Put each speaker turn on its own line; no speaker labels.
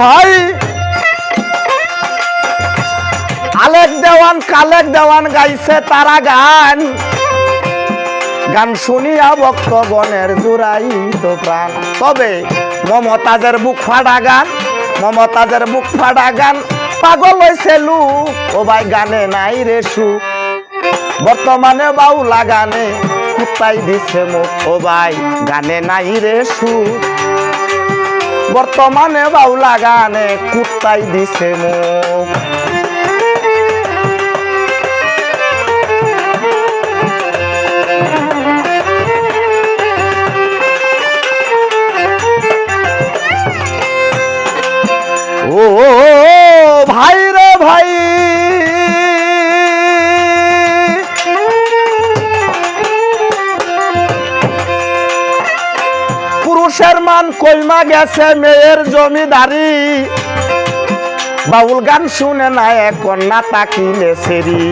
ভাই আলেক দেওয়ান কালেক দেওয়ান গাইছে তারা গান গান শুনিয়া ভক্তগণের জুড়াই তো প্রাণ তবে মমতাজের বুক ফাড়া গান মমতাজের বুক ফাড়া গান পাগল হইছে লুক ও ভাই গানে নাই রে সুখ বর্তমানে বাউলা গানে কুত্তাই দিছে মুখ ও ভাই গানে নাই রে সুখ বর্তমানে বাউলা গানে কুত্তাই দিছে মুখ ও ভাই রে ভাই পুরুষের মান কইমা গেছে মেয়ের জমিদারি বাউল গান শুনে না এখন না তাকিলে সেরি